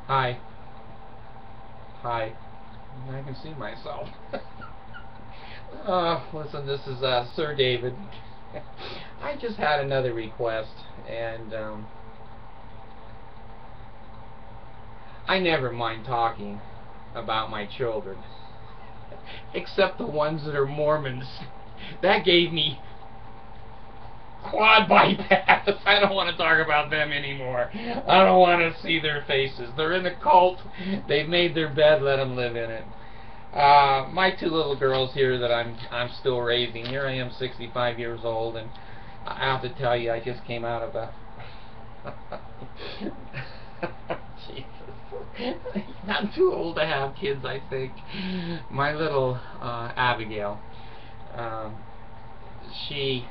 Hi. Hi. I can see myself. Listen, this is Sir David. I just had another request, and I never mind talking about my children, except the ones that are Mormons. That gave me quad bypass. I don't want to talk about them anymore. I don't want to see their faces. They're in a cult. They've made their bed. Let them live in it. My two little girls here that I'm still raising. Here I am, 65 years old, and I have to tell you, I just came out of a Jesus. I'm too old to have kids, I think. My little Abigail, um, she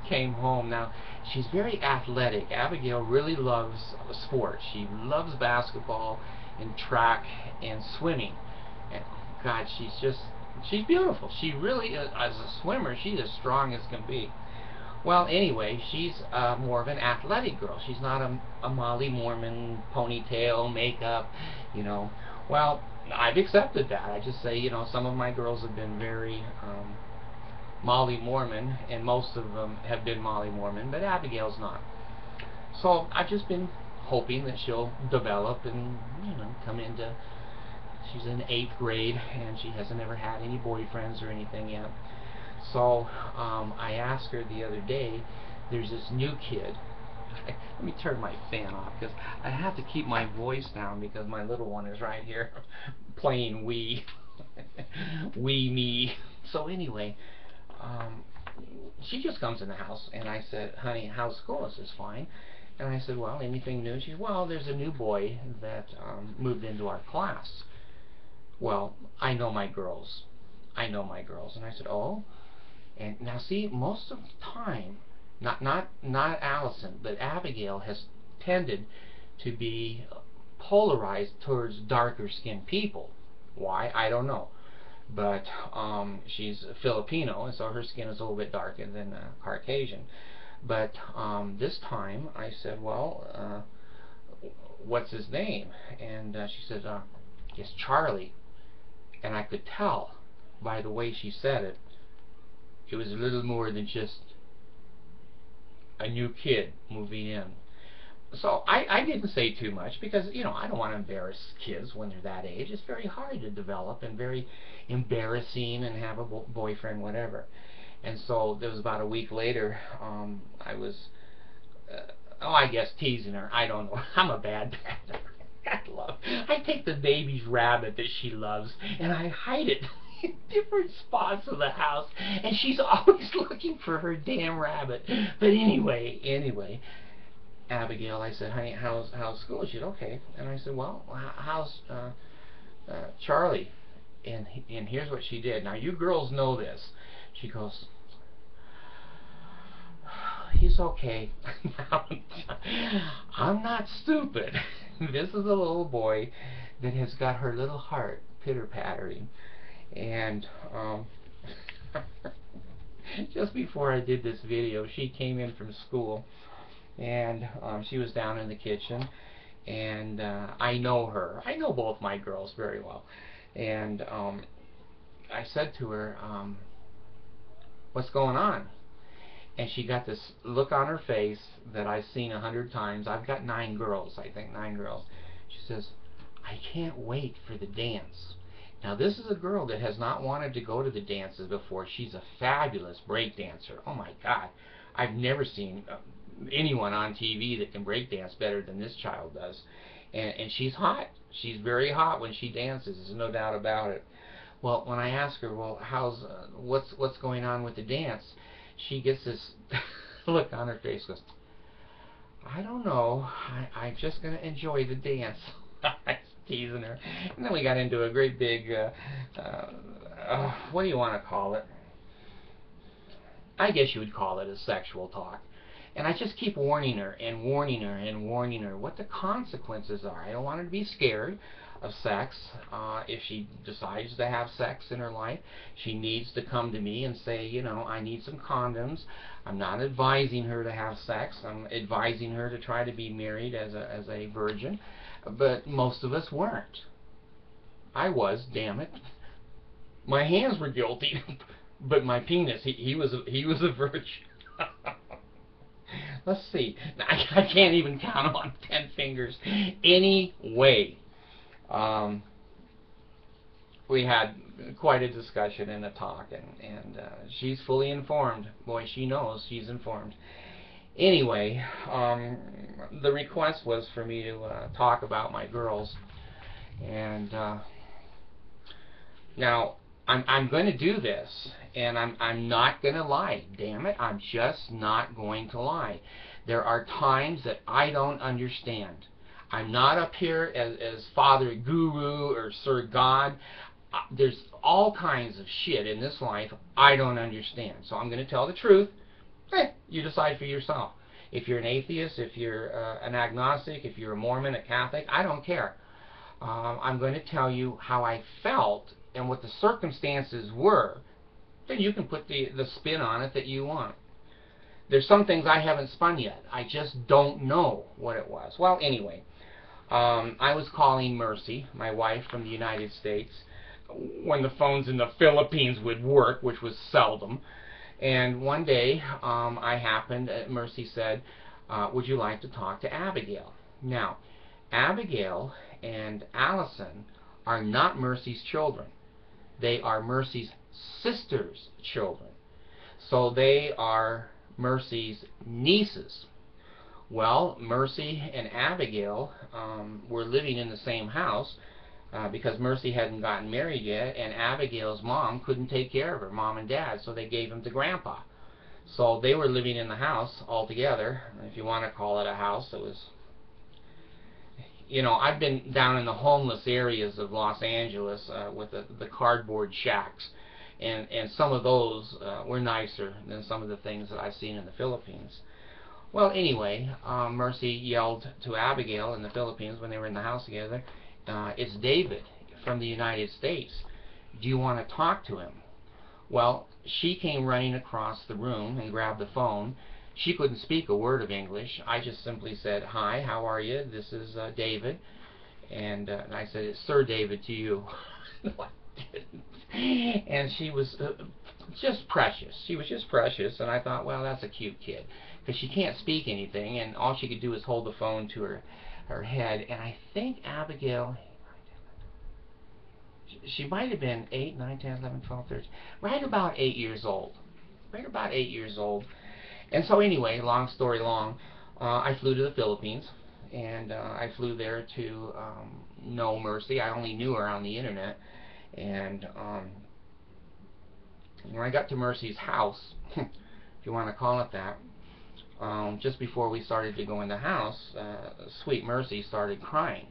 came home. Now, she's very athletic. Abigail really loves sports. She loves basketball and track and swimming. And God, she's beautiful. She really, as a swimmer, she's as strong as can be. Well, anyway, she's more of an athletic girl. She's not a Molly Mormon ponytail, makeup, you know. Well, I've accepted that. I just say, you know, some of my girls have been very Molly Mormon, and most of them have been Molly Mormon, but Abigail's not. So I've just been hoping that she'll develop and, you know, come into, she's in 8th grade, and she hasn't ever had any boyfriends or anything yet. So I asked her the other day, there's this new kid. Let me turn my fan off, because I have to keep my voice down, because my little one is right here playing Wii. Wii me. So anyway, she just comes in the house, and I said, honey, how's school? This is fine. And I said, well, anything new? She said, well, there's a new boy that moved into our class. Well, I know my girls. I know my girls. And I said, oh? And now see, most of the time, not Allison, but Abigail has tended to be polarized towards darker skinned people. Why? I don't know. But she's Filipino, and so her skin is a little bit darker than Caucasian. But this time I said, well, what's his name? And she said, it's Charlie. And I could tell by the way she said it, it was a little more than just a new kid moving in. So I didn't say too much, because, you know, I don't want to embarrass kids when they're that age. It's very hard to develop and very embarrassing and have a boyfriend, whatever. And so there was about a week later, I was, I guess teasing her. I don't know. I'm a bad dad. I take the baby's rabbit that she loves, and I hide it in different spots of the house, and she's always looking for her damn rabbit. But anyway, Abigail, I said, honey, how's school? She said, okay. And I said, well, how's Charlie? And here's what she did. Now, you girls know this. She goes, he's okay. I'm not stupid. This is a little boy that has got her little heart pitter-pattering. And just before I did this video, she came in from school, and she was down in the kitchen, and I know her. I know both my girls very well. And I said to her, what's going on? And she got this look on her face that I've seen 100 times. I've got 9 girls, I think, 9 girls. She says, I can't wait for the dance. Now, this is a girl that has not wanted to go to the dances before. She's a fabulous break dancer. Oh my God, I've never seen anyone on TV that can break dance better than this child does. And she's hot. She's very hot when she dances. There's no doubt about it. Well, when I ask her, well, what's going on with the dance? She gets this look on her face. Goes, I don't know. I'm just gonna enjoy the dance. I was teasing her, and then we got into a great big, what do you want to call it? I guess you would call it a sexual talk. And I just keep warning her and warning her and warning her what the consequences are. I don't want her to be scared of sex. If she decides to have sex in her life, she needs to come to me and say, you know, I need some condoms. I'm not advising her to have sex. I'm advising her to try to be married as a virgin. But most of us weren't. I was, damn it. My hands were guilty, but my penis, he was a virgin. Let's see. I can't even count on 10 fingers. Anyway, we had quite a discussion and a talk, and she's fully informed. Boy, she knows she's informed. Anyway, the request was for me to talk about my girls, and now I'm going to do this, and I'm not going to lie. Damn it, I'm just not going to lie. There are times that I don't understand. I'm not up here as Father Guru or Sir God. There's all kinds of shit in this life I don't understand. So I'm going to tell the truth. You decide for yourself. If you're an atheist, if you're an agnostic, if you're a Mormon, a Catholic, I don't care. I'm going to tell you how I felt and what the circumstances were. Then you can put the spin on it that you want. There's some things I haven't spun yet. I just don't know what it was. Well, anyway, I was calling Mercy, my wife from the United States, when the phones in the Philippines would work, which was seldom. And one day, Mercy said, would you like to talk to Abigail? Now, Abigail and Allison are not Mercy's children. They are Mercy's sister's children. So they are Mercy's nieces. Well, Mercy and Abigail were living in the same house because Mercy hadn't gotten married yet, and Abigail's mom couldn't take care of her, mom and dad, so they gave him to Grandpa. So they were living in the house all together. If you want to call it a house, it was... You know, I've been down in the homeless areas of Los Angeles with the cardboard shacks, and some of those were nicer than some of the things that I've seen in the Philippines. Well, anyway, Mercy yelled to Abigail in the Philippines when they were in the house together, it's David from the United States. Do you want to talk to him? Well, she came running across the room and grabbed the phone. She couldn't speak a word of English. I just simply said, hi, how are you? This is David. And I said, it's Sir David to you. No, I didn't. And she was just precious. She was just precious. And I thought, well, that's a cute kid. Because she can't speak anything, and all she could do is hold the phone to her head. And I think Abigail, she might have been 8, 9, 10, 11, 12, 13, right about 8 years old. Right about 8 years old. And so anyway, long story long, I flew to the Philippines, and I flew there to know Mercy. I only knew her on the internet. And when I got to Mercy's house, if you want to call it that, just before we started to go in the house, sweet Mercy started crying.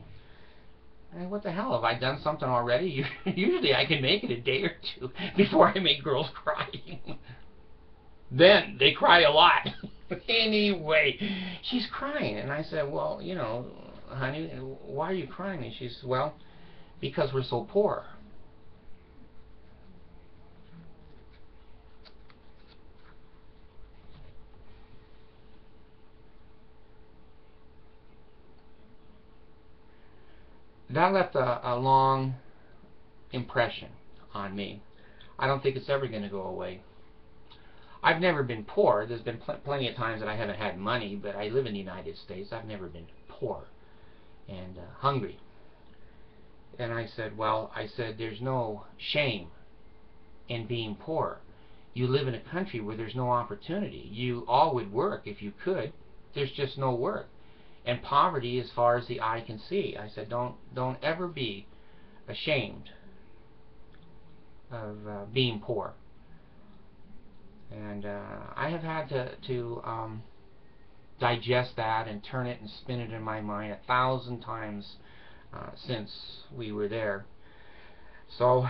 And what the hell, have I done something already? Usually I can make it a day or two before I make girls cry. Then they cry a lot. Anyway, she's crying, and I said, well, you know, honey, why are you crying? And she says, well, because we're so poor. That left a long impression on me. I don't think it's ever going to go away. I've never been poor. There's been plenty of times that I haven't had money, but I live in the United States. I've never been poor and hungry. And I said, well, there's no shame in being poor. You live in a country where there's no opportunity. You all would work if you could. There's just no work. And poverty as far as the eye can see. I said, don't ever be ashamed of being poor. And I have had to digest that and turn it and spin it in my mind 1,000 times since we were there. So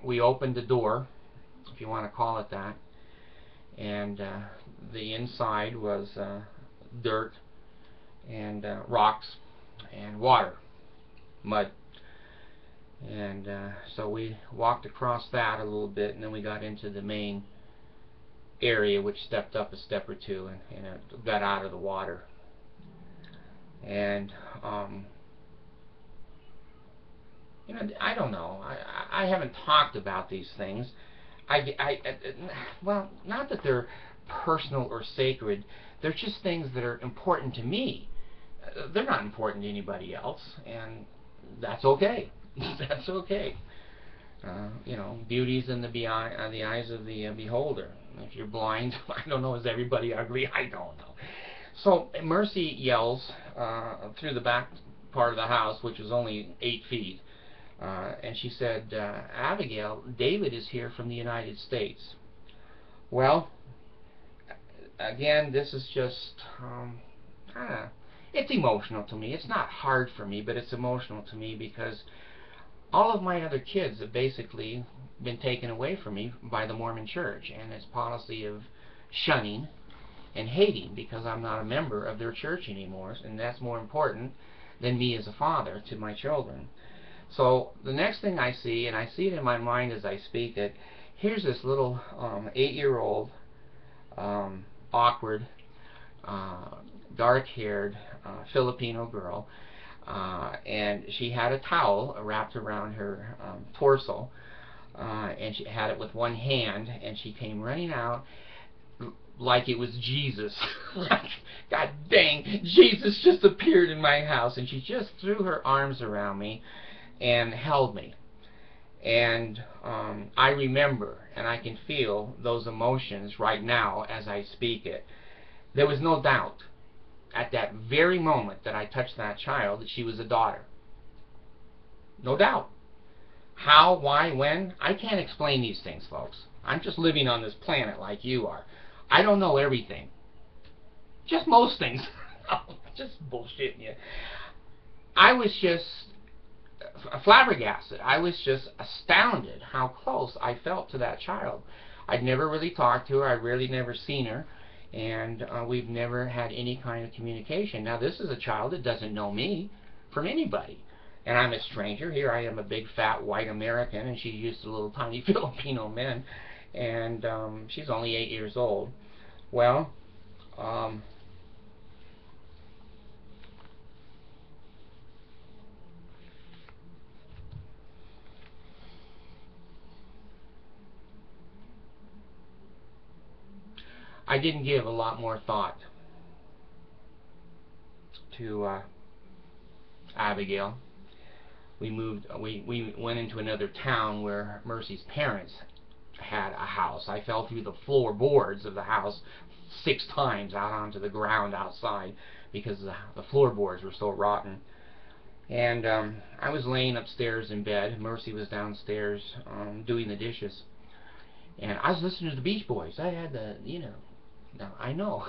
we opened the door, if you want to call it that, and the inside was dirt and rocks and water, mud. And so we walked across that a little bit, and then we got into the main area, which stepped up a step or two, and it got out of the water. And you know, I don't know. I haven't talked about these things. Well, not that they're personal or sacred. They're just things that are important to me. They're not important to anybody else, and that's okay. That's okay. You know, beauty's in the eyes of the beholder. If you're blind, I don't know, is everybody ugly? I don't know. So Mercy yells through the back part of the house, which was only 8 feet, and she said, Abigail, David is here from the United States. Well, again, this is just, it's emotional to me. It's not hard for me, but it's emotional to me because all of my other kids have basically been taken away from me by the Mormon Church and its policy of shunning and hating because I'm not a member of their church anymore, and that's more important than me as a father to my children. So the next thing I see, and I see it in my mind as I speak it, here's this little 8-year-old awkward dark-haired Filipino girl, and she had a towel wrapped around her torso, and she had it with one hand, and she came running out like it was Jesus. Like, God dang, Jesus just appeared in my house, and she just threw her arms around me and held me. And I remember, and I can feel those emotions right now as I speak it. There was no doubt at that very moment that I touched that child that she was a daughter. No doubt. How, why, when? I can't explain these things, folks. I'm just living on this planet like you are. I don't know everything. Just most things. Just bullshitting you. I was just flabbergasted. I was just astounded how close I felt to that child. I'd never really talked to her. I'd really never seen her. And we've never had any kind of communication. Now, this is a child that doesn't know me from anybody. And I'm a stranger. Here I am, a big, fat, white American, and she's used to little, tiny Filipino men. And she's only 8 years old. Well, I didn't give a lot more thought to Abigail. We went into another town where Mercy's parents had a house. I fell through the floorboards of the house 6 times out onto the ground outside because the floorboards were so rotten. And I was laying upstairs in bed. Mercy was downstairs doing the dishes. And I was listening to the Beach Boys. I had the, you know, now I know,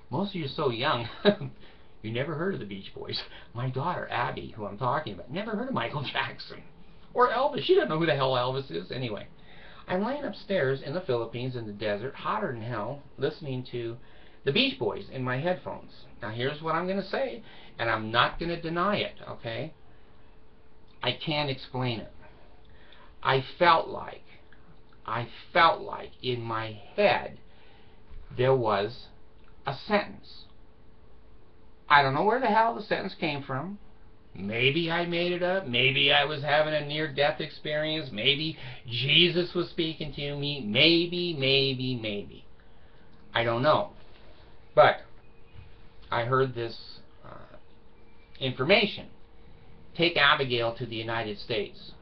most of you are so young, you never heard of the Beach Boys. My daughter, Abby, who I'm talking about, never heard of Michael Jackson. Or Elvis. She doesn't know who the hell Elvis is. Anyway, I'm laying upstairs in the Philippines in the desert, hotter than hell, listening to the Beach Boys in my headphones. Now here's what I'm going to say, and I'm not going to deny it, okay? I can't explain it. I felt like in my head there was a sentence. I don't know where the hell the sentence came from. Maybe I made it up. Maybe I was having a near-death experience. Maybe Jesus was speaking to me. Maybe. I don't know. But I heard this information. Take Abigail to the United States.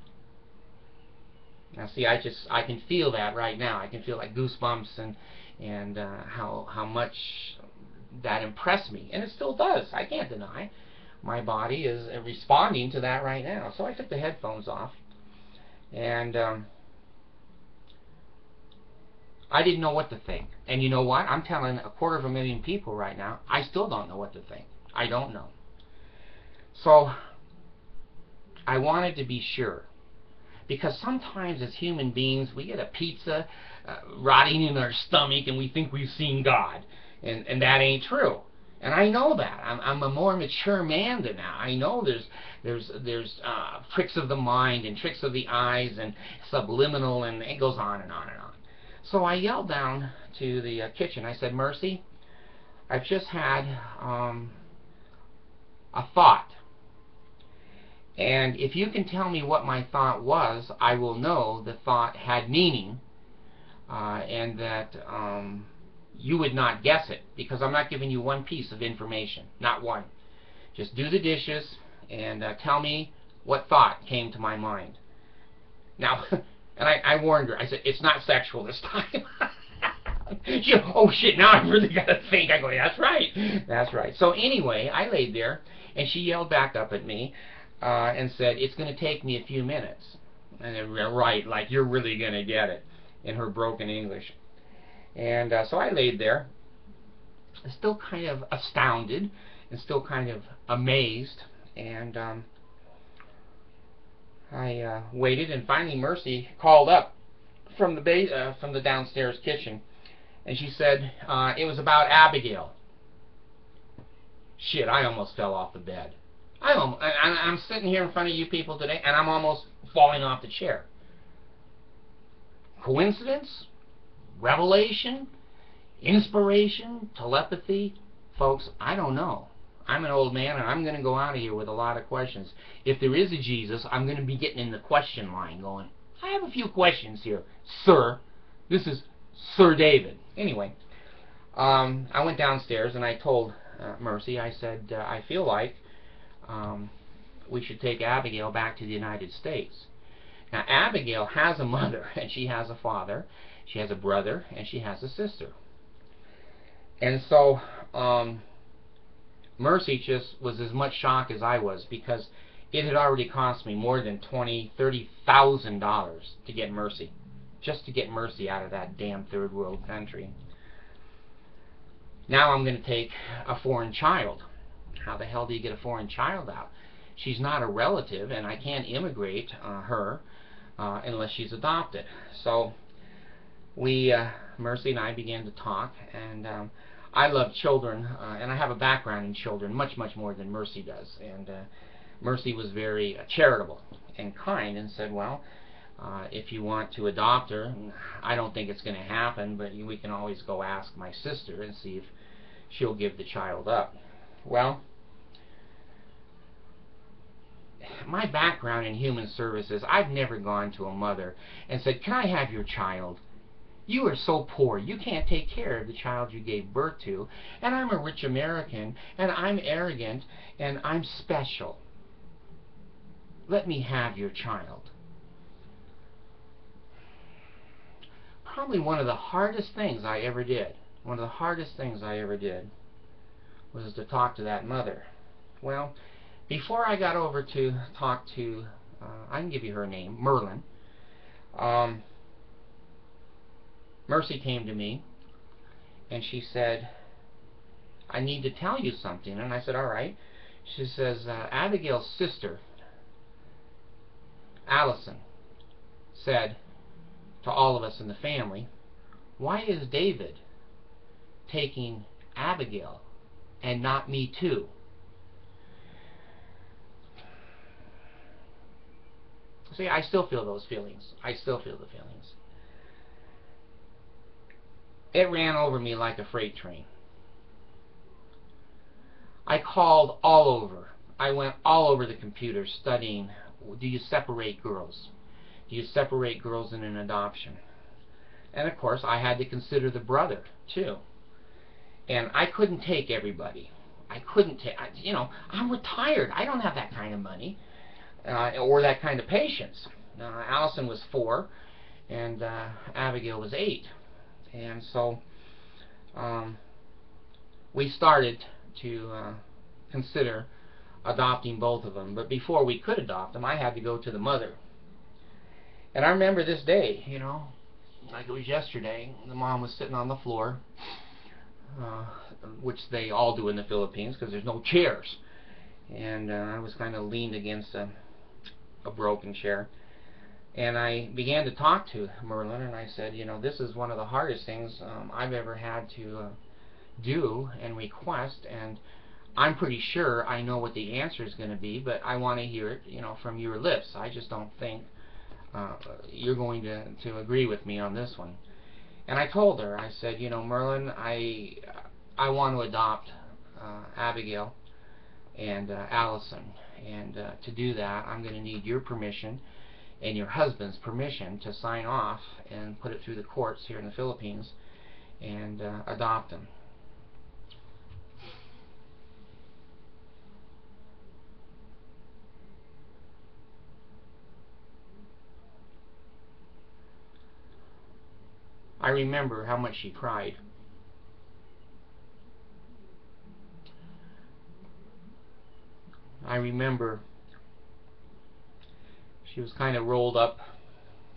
Now see, I can feel that right now. I can feel like goosebumps and how much that impressed me. And it still does. I can't deny. My body is responding to that right now. So I took the headphones off. And I didn't know what to think. And you know what? I'm telling 250,000 people right now, I still don't know what to think. I don't know. So I wanted to be sure. Because sometimes as human beings, we get a pizza rotting in our stomach and we think we've seen God. And that ain't true. And I know that. I'm a more mature man than that. I know there's tricks of the mind and tricks of the eyes and subliminal, and it goes on and on and on. So I yelled down to the kitchen. I said, Mercy, I've just had a thought. And if you can tell me what my thought was, I will know the thought had meaning, and that you would not guess it, because I'm not giving you one piece of information, not one. Just do the dishes and tell me what thought came to my mind. Now, and I warned her. I said, it's not sexual this time. She, oh shit, now I really got to think. I go, yeah, that's right. That's right. So anyway, I laid there, and she yelled back up at me and said, it's going to take me a few minutes. And then, right, like you're really going to get it, in her broken English. And so I laid there, still kind of astounded and still kind of amazed. And I waited, and finally Mercy called up from the downstairs kitchen, and she said it was about Abigail. Shit, I almost fell off the bed. I'm sitting here in front of you people today, and I'm almost falling off the chair. Coincidence? Revelation? Inspiration? Telepathy? Folks, I don't know. I'm an old man, and I'm going to go out of here with a lot of questions. If there is a Jesus, I'm going to be getting in the question line going, I have a few questions here, sir. This is Sir David. Anyway, I went downstairs, and I told Mercy, I said, I feel like we should take Abigail back to the United States. Now, Abigail has a mother, and she has a father, she has a brother, and she has a sister. And so Mercy just was as much shock as I was, because it had already cost me more than $20,000-$30,000 to get Mercy, just to get Mercy out of that damn third world country. Now I'm going to take a foreign child. How the hell do you get a foreign child out? She's not a relative, and I can't immigrate her unless she's adopted. So Mercy and I began to talk, and I love children, and I have a background in children, much, much more than Mercy does. And Mercy was very charitable and kind, and said, well, if you want to adopt her, I don't think it's going to happen, but we can always go ask my sister and see if she'll give the child up. Well, my background in human services, I've never gone to a mother and said, can I have your child? You are so poor, you can't take care of the child you gave birth to, and I'm a rich American, and I'm arrogant, and I'm special. Let me have your child. Probably one of the hardest things I ever did, was to talk to that mother. Well, before I got over to talk to, I can give you her name, Merlin, Mercy came to me, and she said, I need to tell you something. And I said, all right. She says, Abigail's sister, Allison, said to all of us in the family, why is David taking Abigail and not me too? See, I still feel those feelings. I still feel the feelings. It ran over me like a freight train. I called all over. I went all over the computer studying, do you separate girls? Do you separate girls in an adoption? And of course, I had to consider the brother, too. And I couldn't take everybody. I couldn't take, you know, I'm retired. I don't have that kind of money or that kind of patience. Allison was 4, and Abigail was 8. And so we started to consider adopting both of them. But before we could adopt them, I had to go to the mother. And I remember this day, you know, like it was yesterday. The mom was sitting on the floor, which they all do in the Philippines because there's no chairs. And I was kind of leaned against a broken chair. And I began to talk to Merlin, and I said, you know, this is one of the hardest things I've ever had to do and request, and I'm pretty sure I know what the answer is going to be, but I want to hear it, you know, from your lips. I just don't think you're going to agree with me on this one. And I told her, I said, you know, Merlin, I want to adopt Abigail and Allison, and to do that, I'm going to need your permission and your husband's permission to sign off and put it through the courts here in the Philippines and adopt them. I remember how much she cried. I remember she was kind of rolled up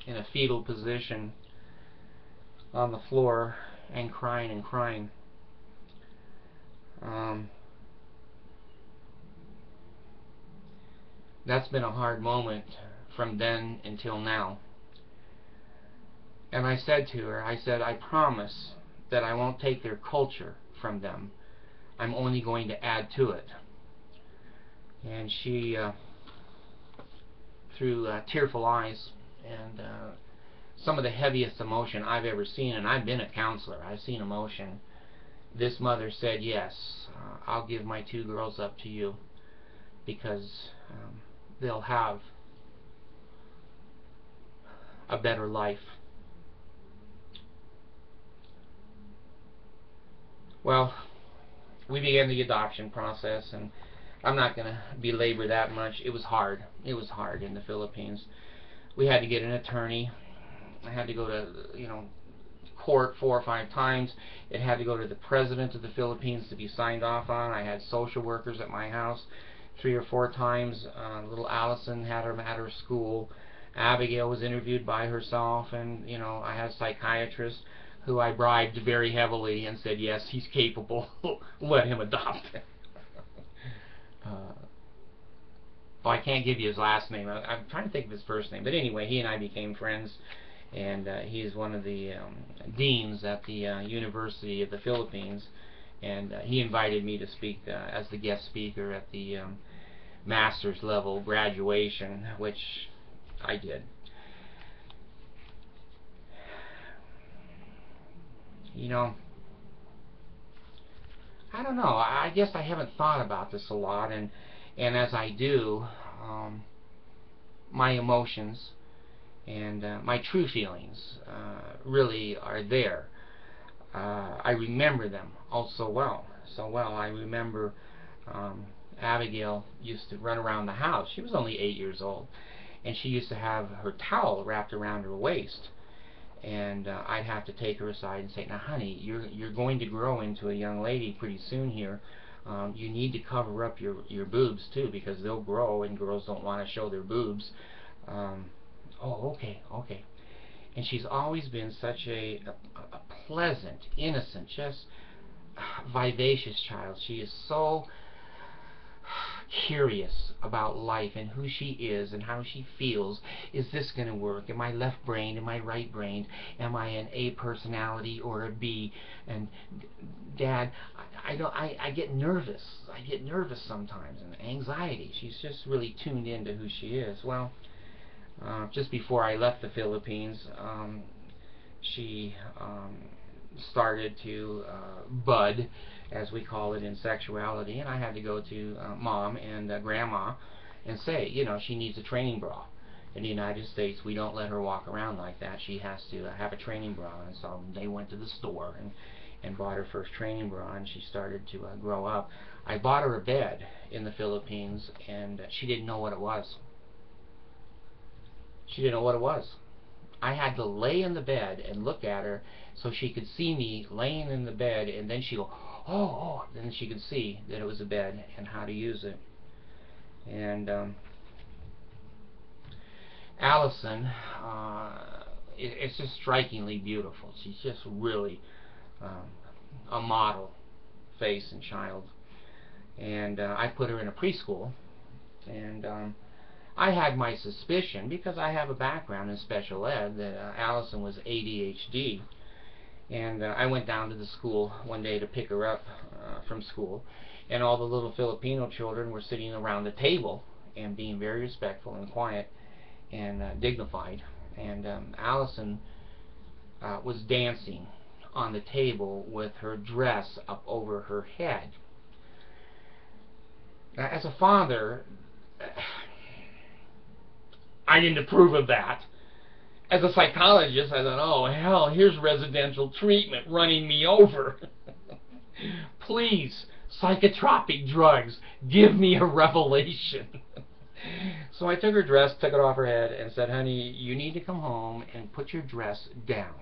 in a fetal position on the floor and crying and crying. That's been a hard moment from then until now. And I said to her, I said, I promise that I won't take their culture from them. I'm only going to add to it. And she, through tearful eyes and some of the heaviest emotion I've ever seen, and I've been a counselor, I've seen emotion, this mother said, yes, I'll give my 2 girls up to you, because they'll have a better life. Well, we began the adoption process, and I'm not going to belabor that much. It was hard. It was hard in the Philippines. We had to get an attorney. I had to go to, you know, court 4 or 5 times. It had to go to the president of the Philippines to be signed off on. I had social workers at my house 3 or 4 times. Little Allison had her at her school. Abigail was interviewed by herself, and, you know, I had a psychiatrist who I bribed very heavily and said, yes, he's capable. Let him adopt. Well, I can't give you his last name. I'm trying to think of his first name. But anyway, he and I became friends, and he is one of the deans at the University of the Philippines, and he invited me to speak as the guest speaker at the master's level graduation, which I did. You know, I don't know. I guess I haven't thought about this a lot, and as I do, my emotions and my true feelings really are there. I remember them all so well. I remember Abigail used to run around the house. She was only 8 years old, and she used to have her towel wrapped around her waist. And I'd have to take her aside and say, now honey, you're going to grow into a young lady pretty soon here. You need to cover up your boobs too, because they'll grow, and girls don't want to show their boobs. Oh, okay. And she's always been such a pleasant, innocent, just vivacious child. She is so curious about life and who she is and how she feels. Is this going to work? Am I left brained? Am I right brained? Am I an A personality or a B? And Dad, I get nervous. I get nervous sometimes, and anxiety. She's just really tuned into who she is. Well, just before I left the Philippines, she started to bud, as we call it in sexuality, and I had to go to Mom and Grandma and say, you know, she needs a training bra. In the United States, we don't let her walk around like that. She has to have a training bra. And so they went to the store and bought her first training bra, and she started to grow up. I bought her a bed in the Philippines, and she didn't know what it was. She didn't know what it was. I had to lay in the bed and look at her so she could see me laying in the bed, and then she'd go, oh, then she could see that it was a bed and how to use it. And Allison, it's just strikingly beautiful. She's just really a model face and child. And I put her in a preschool, and I had my suspicion, because I have a background in special ed, that Allison was ADHD. And I went down to the school one day to pick her up from school, and all the little Filipino children were sitting around the table and being very respectful and quiet and dignified. And Allison was dancing on the table with her dress up over her head. Now, as a father, I didn't approve of that. As a psychologist, I thought, oh, hell, here's residential treatment running me over. Please, psychotropic drugs, give me a revelation. So I took her dress, took it off her head, and said, honey, you need to come home and put your dress down.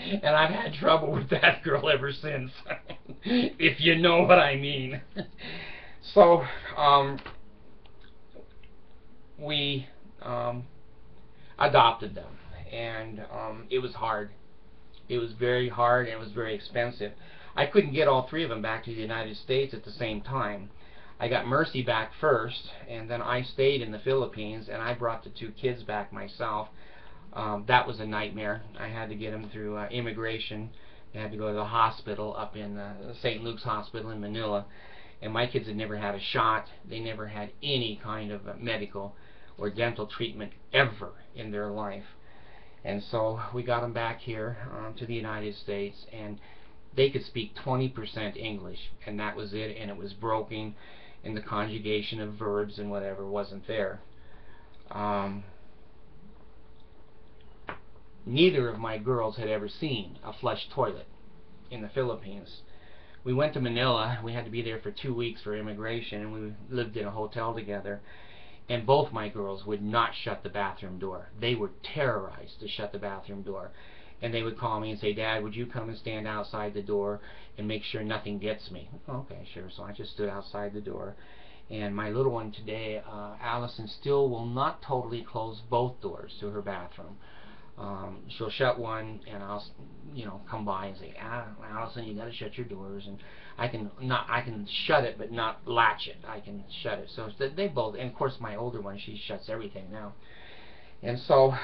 And I've had trouble with that girl ever since, if you know what I mean. So, we adopted them, and it was hard. It was very hard, and it was very expensive. I couldn't get all three of them back to the United States at the same time. I got Mercy back first, and then I stayed in the Philippines, and I brought the two kids back myself. That was a nightmare. I had to get them through immigration. They had to go to the hospital up in St. Luke's Hospital in Manila, and my kids had never had a shot. They never had any kind of medical or dental treatment ever in their life. And so we got them back here to the United States, and they could speak 20% English, and that was it, and it was broken, and the conjugation of verbs and whatever wasn't there. Neither of my girls had ever seen a flush toilet in the Philippines. We went to Manila. We had to be there for 2 weeks for immigration, and we lived in a hotel together. And both my girls would not shut the bathroom door. They were terrorized to shut the bathroom door. And they would call me and say, Dad, would you come and stand outside the door and make sure nothing gets me? Okay, sure. So I just stood outside the door. And my little one today, Allison, still will not totally close both doors to her bathroom. She'll shut one, and I'll, come by and say, Allison, you got to shut your doors. And I can shut it, but not latch it. I can shut it. So they both, and of course my older one, she shuts everything now. And so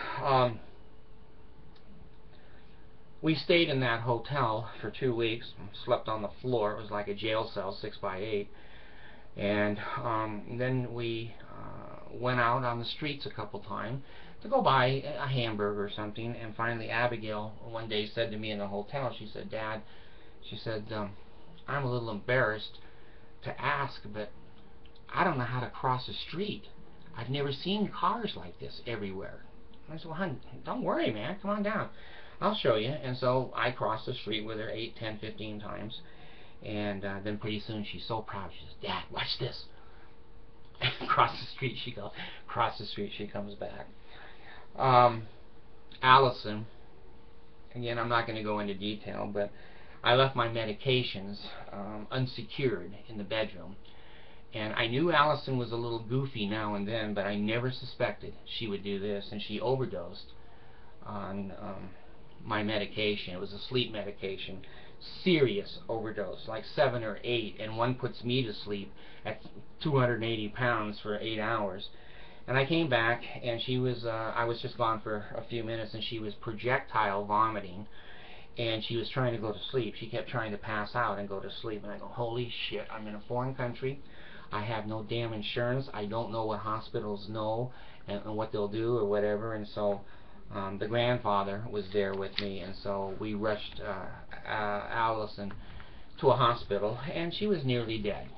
we stayed in that hotel for 2 weeks. Slept on the floor. It was like a jail cell, 6 by 8. And then we went out on the streets a couple times to go buy a hamburger or something. And finally Abigail one day said to me in the hotel, she said, Dad, she said, I'm a little embarrassed to ask, but I don't know how to cross a street. I've never seen cars like this everywhere. I said, well, hon, don't worry, man. Come on down. I'll show you. And so I crossed the street with her 8, 10, 15 times. And then pretty soon she's so proud. She says, Dad, watch this. Across the street she goes. Across the street she comes back. Allison, again, I'm not going to go into detail, but I left my medications unsecured in the bedroom. And I knew Allison was a little goofy now and then, but I never suspected she would do this. And she overdosed on my medication. It was a sleep medication. Serious overdose, like 7 or 8. And one puts me to sleep at 280 pounds for 8 hours. And I came back, and she was, I was just gone for a few minutes, and she was projectile vomiting. And she was trying to go to sleep. She kept trying to pass out and go to sleep. And I go, holy shit, I'm in a foreign country. I have no damn insurance. I don't know what hospitals know and what they'll do or whatever. And so the grandfather was there with me. And so we rushed Allison to a hospital. And she was nearly dead.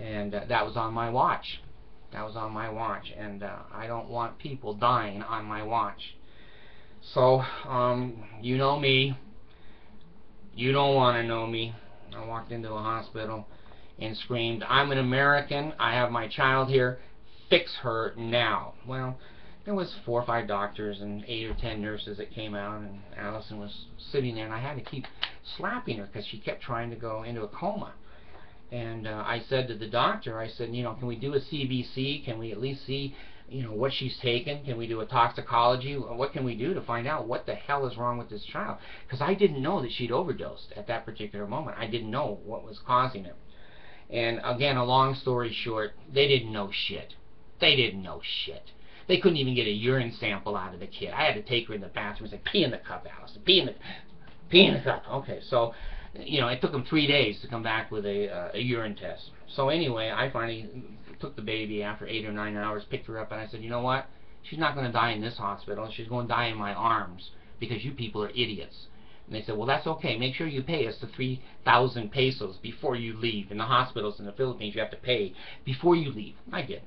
And that was on my watch. That was on my watch. And I don't want people dying on my watch. So, you know me. You don't want to know me. I walked into a hospital and screamed, I'm an American. I have my child here. Fix her now. Well, there was 4 or 5 doctors and 8 or 10 nurses that came out, and Allison was sitting there, and I had to keep slapping her because she kept trying to go into a coma. And I said to the doctor, I said, can we do a CBC? Can we at least see what she's taken? Can we do a toxicology? What can we do to find out what the hell is wrong with this child? Because I didn't know that she'd overdosed at that particular moment. I didn't know what was causing it. And again, a long story short, they didn't know shit. They didn't know shit. They couldn't even get a urine sample out of the kid. I had to take her in the bathroom and say, pee in the cup, Allison. Pee in the cup. Okay, so, you know, it took them 3 days to come back with a urine test. So anyway, I finally took the baby after 8 or 9 hours, picked her up, and I said, you know what? She's not going to die in this hospital. She's going to die in my arms because you people are idiots. And they said, well, that's okay. Make sure you pay us the 3,000 pesos before you leave. In the hospitals in the Philippines, you have to pay before you leave. I did.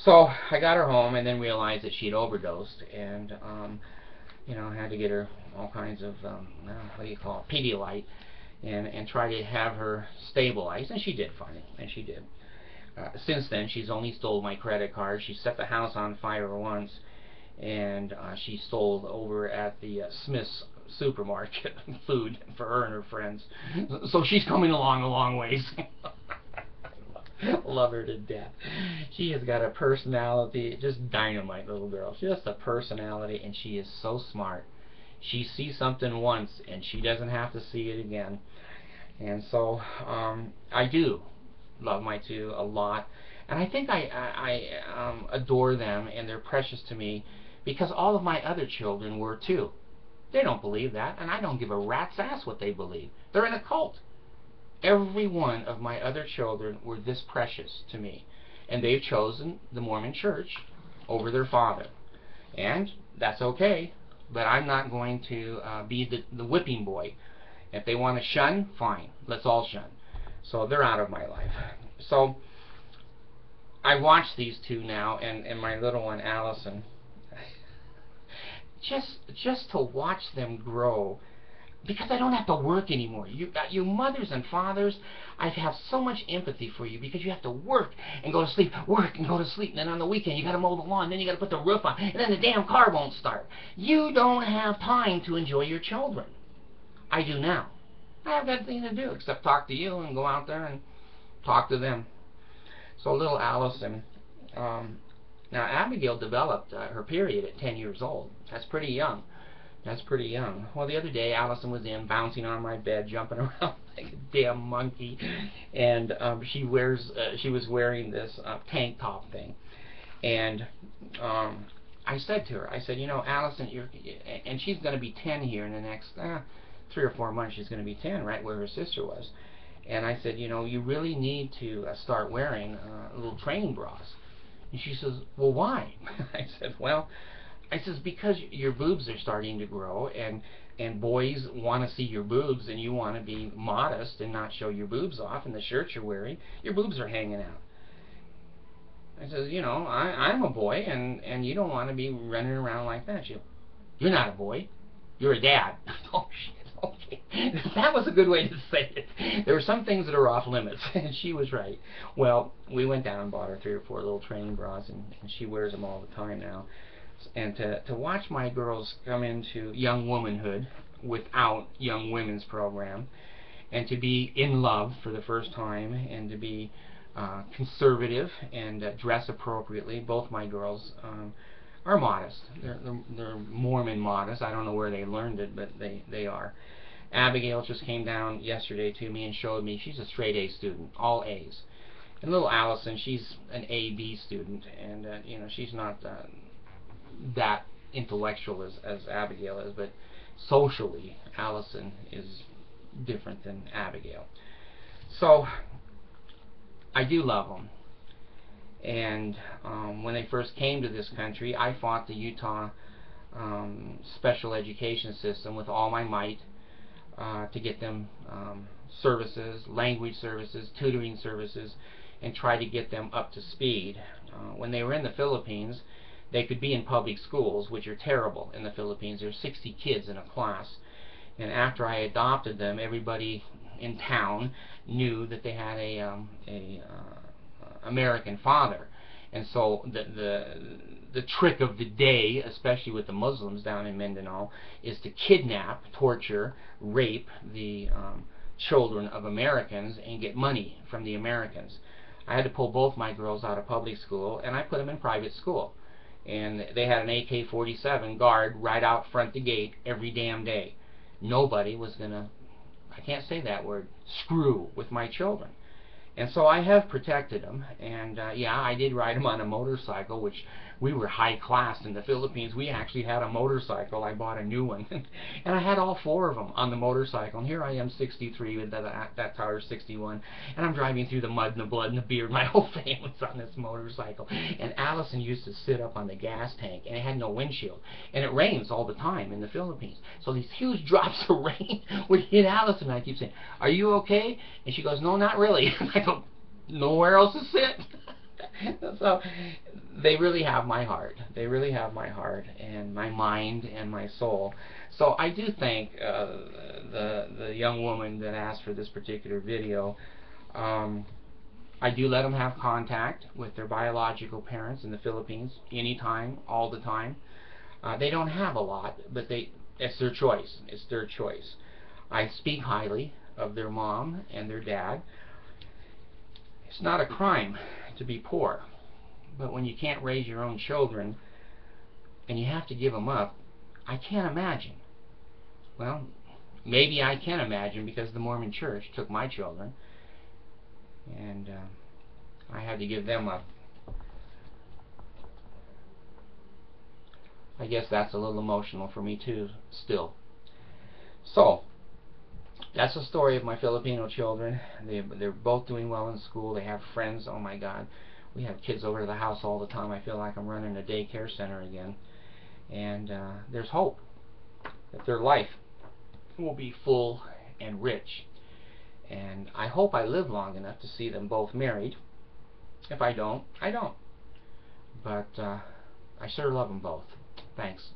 So I got her home and then realized that she had overdosed, and you know, had to get her all kinds of what do you call it, Pedialyte, and try to have her stabilized, and she did finally, and she did. Since then, she's only stole my credit card. She set the house on fire once, and she stole over at the Smith's supermarket food for her and her friends. So she's coming along a long ways. Love her to death. She has got a personality, just dynamite little girl. She has a personality, and she is so smart. She sees something once, and she doesn't have to see it again. And so I do love my two a lot, and I think I adore them, and they're precious to me because all of my other children were too. They don't believe that, and I don't give a rat's ass what they believe. They're in a cult. Every one of my other children were this precious to me, and they've chosen the Mormon church over their father, and that's okay, but I'm not going to be the whipping boy. If they want to shun, fine, let's all shun. So they're out of my life. So I watch these two now, and my little one Allison, just to watch them grow, because I don't have to work anymore. You mothers and fathers, I have so much empathy for you because you have to work and go to sleep, work and go to sleep, and then on the weekend you got to mow the lawn, then you got to put the roof on, and then the damn car won't start. You don't have time to enjoy your children. I do now. I have got nothing to do except talk to you and go out there and talk to them. So little Allison, now Abigail developed her period at 10 years old. That's pretty young. That's pretty young. Well, the other day, Allison was in, bouncing on my bed, jumping around like a damn monkey, and she was wearing this tank top thing, and I said to her, I said, you know, Allison, and she's going to be 10 here in the next 3 or 4 months. She's going to be 10, right where her sister was, and I said, you know, you really need to start wearing little training bras. And she says, well, why? I said, well, I says, because your boobs are starting to grow, and boys want to see your boobs, and you want to be modest and not show your boobs off, and the shirt you're wearing, your boobs are hanging out. I says, you know, I'm a boy, and you don't want to be running around like that. You're not a boy. You're a dad. Oh, shit. Okay. That was a good way to say it. There were some things that are off limits, and she was right. Well, we went down and bought her 3 or 4 little training bras, and she wears them all the time now. And to watch my girls come into young womanhood without young women's program, and to be in love for the first time, and to be conservative and dress appropriately. Both my girls are modest. They're Mormon modest. I don't know where they learned it, but they are. Abigail just came down yesterday to me and showed me she's a straight A student, all A's. And little Allison, she's an A-B student, and you know, she's not that intellectual as Abigail is, but socially Allison is different than Abigail. So I do love them, and when they first came to this country, I fought the Utah special education system with all my might to get them services, language services, tutoring services, and try to get them up to speed. When they were in the Philippines, they could be in public schools, which are terrible in the Philippines. There's 60 kids in a class. And after I adopted them, everybody in town knew that they had a American father. And so the trick of the day, especially with the Muslims down in Mindanao, is to kidnap, torture, rape the children of Americans and get money from the Americans. I had to pull both my girls out of public school, and I put them in private school. And they had an AK-47 guard right out front the gate every damn day. Nobody was going to, I can't say that word, screw with my children. And so I have protected them, and yeah, I did ride them on a motorcycle, which we were high class in the Philippines. We actually had a motorcycle. I bought a new one, and I had all 4 of them on the motorcycle. And here I am, 63, and that tower's 61, and I'm driving through the mud and the blood and the beer. My whole family's on this motorcycle. And Allison used to sit up on the gas tank, and it had no windshield, and it rains all the time in the Philippines. So these huge drops of rain would hit Allison, and I keep saying, "Are you okay?" And she goes, "No, not really." I don't know where else to sit. So they really have my heart. They really have my heart and my mind and my soul. So I do thank the young woman that asked for this particular video. I do let them have contact with their biological parents in the Philippines anytime, all the time. They don't have a lot, but it's their choice. It's their choice. I speak highly of their mom and their dad. It's not a crime to be poor, but when you can't raise your own children and you have to give them up, I can't imagine. Well, maybe I can imagine, because the Mormon Church took my children, and I had to give them up. I guess that's a little emotional for me too, still. So that's the story of my Filipino children. They're both doing well in school. They have friends. Oh my God, we have kids over to the house all the time. I feel like I'm running a daycare center again. And there's hope that their life will be full and rich. And I hope I live long enough to see them both married. If I don't, I don't. But I sure love them both. Thanks.